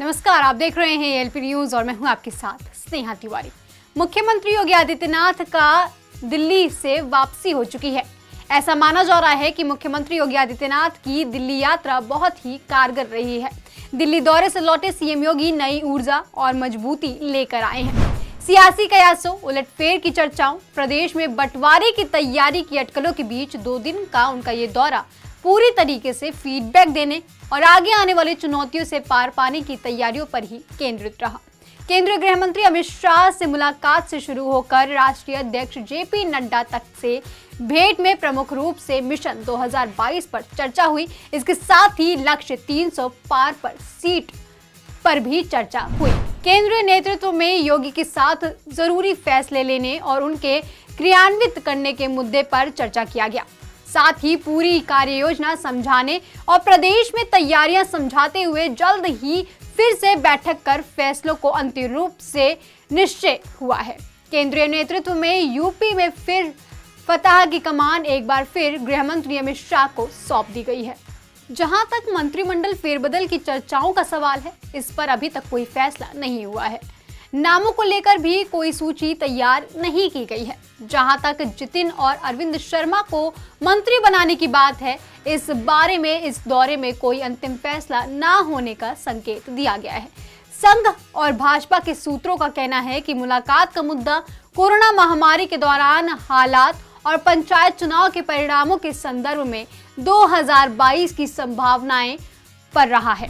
नमस्कार, आप देख रहे हैं एलपी न्यूज और मैं हूं आपके साथ स्नेहा तिवारी। मुख्यमंत्री योगी आदित्यनाथ का दिल्ली से वापसी हो चुकी है। ऐसा माना जा रहा है कि मुख्यमंत्री योगी आदित्यनाथ की दिल्ली यात्रा बहुत ही कारगर रही है। दिल्ली दौरे से लौटे सीएम योगी नई ऊर्जा और मजबूती लेकर आए हैं। सियासी कयासों, उलटफेर की चर्चाओं, प्रदेश में बंटवारे की तैयारी की अटकलों के बीच 2 दिन का उनका ये दौरा पूरी तरीके से फीडबैक देने और आगे आने वाली चुनौतियों से पार पाने की तैयारियों पर ही केंद्रित रहा। केंद्रीय गृह मंत्री अमित शाह से मुलाकात से शुरू होकर राष्ट्रीय अध्यक्ष जेपी नड्डा तक से भेंट में प्रमुख रूप से मिशन 2022 पर चर्चा हुई। इसके साथ ही लक्ष्य 300 पार पर सीट पर भी चर्चा हुई। केंद्रीय नेतृत्व में योगी के साथ जरूरी फैसले लेने और उनके क्रियान्वित करने के मुद्दे पर चर्चा किया गया। साथ ही पूरी कार्य योजना समझाने और प्रदेश में तैयारियां समझाते हुए जल्द ही फिर से बैठक कर फैसलों को अंतिम रूप से निश्चय हुआ है। केंद्रीय नेतृत्व में यूपी में फिर फतह की कमान एक बार फिर गृह मंत्री अमित शाह को सौंप दी गई है। जहां तक मंत्रिमंडल फेरबदल की चर्चाओं का सवाल है, इस पर अभी तक कोई फैसला नहीं हुआ है। नामों को लेकर भी कोई सूची तैयार नहीं की गई है। जहां तक जितिन और अरविंद शर्मा को मंत्री बनाने की बात है, इस बारे में इस दौरे में कोई अंतिम फैसला ना होने का संकेत दिया गया है। संघ और भाजपा के सूत्रों का कहना है कि मुलाकात का मुद्दा कोरोना महामारी के दौरान हालात और पंचायत चुनाव के परिणामों के संदर्भ में 2022 की संभावनाएं पर रहा है।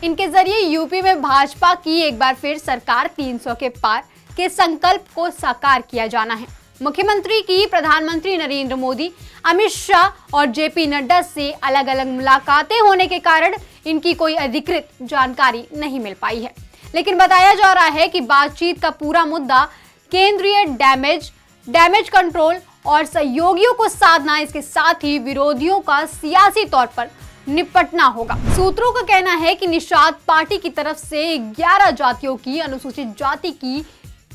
इनके जरिए यूपी में भाजपा की एक बार फिर सरकार 300 के पार के संकल्प को साकार किया जाना है। मुख्यमंत्री की प्रधानमंत्री नरेंद्र मोदी, अमित शाह और जेपी नड्डा से अलग अलग मुलाकातें होने के कारण इनकी कोई अधिकृत जानकारी नहीं मिल पाई है। लेकिन बताया जा रहा है कि बातचीत का पूरा मुद्दा केंद्रीय डैमेज कंट्रोल और सहयोगियों को साधना, इसके साथ ही विरोधियों का सियासी तौर पर निपटना होगा। सूत्रों का कहना है कि निषाद पार्टी की तरफ से 11 जातियों की अनुसूचित जाति की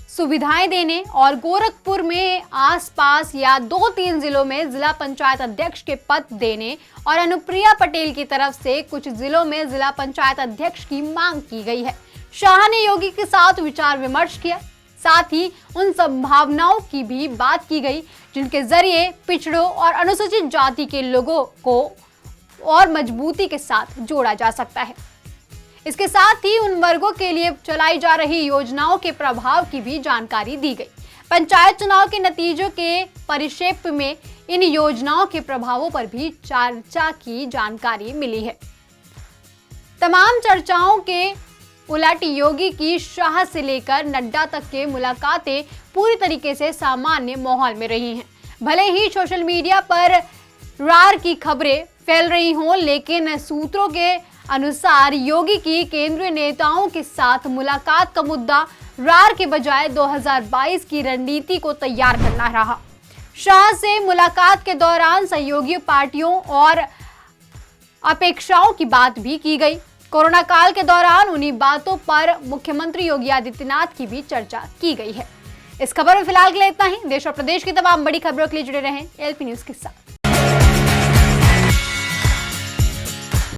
सुविधाएं देने और गोरखपुर में आसपास या 2-3 जिलों में जिला पंचायत अध्यक्ष के पद देने और अनुप्रिया पटेल की तरफ से कुछ जिलों में जिला पंचायत अध्यक्ष की मांग की गई है। शाह ने योगी के साथ विचार विमर्श किया। साथ ही उन संभावनाओं की भी बात की गई जिनके जरिए पिछड़ों और अनुसूचित जाति के लोगों को और मजबूती के साथ जोड़ा जा सकता है। इसके साथ ही उन वर्गों के लिए चलाई जा रही योजनाओं के प्रभाव की भी जानकारी दी गई। पंचायत चुनाव के नतीजों के परिप्रेक्ष्य में इन योजनाओं के प्रभावों पर भी चर्चा की जानकारी मिली है। तमाम चर्चाओं के उलट योगी की शाह से लेकर नड्डा तक के मुलाकातें पूरी तरीके से सामान्य माहौल में रही हैं। भले ही सोशल मीडिया पर रार की खबरें फैल रही हों, लेकिन सूत्रों के अनुसार योगी की केंद्रीय नेताओं के साथ मुलाकात का मुद्दा रार के बजाय 2022 की रणनीति को तैयार करना रहा। शाह से मुलाकात के दौरान सहयोगी पार्टियों और अपेक्षाओं की बात भी की गई। कोरोना काल के दौरान उन्हीं बातों पर मुख्यमंत्री योगी आदित्यनाथ की भी चर्चा की गई है। इस खबर में फिलहाल के लिए इतना ही। देश और प्रदेश की तमाम बड़ी खबरों के लिए जुड़े रहें एलपी न्यूज के साथ।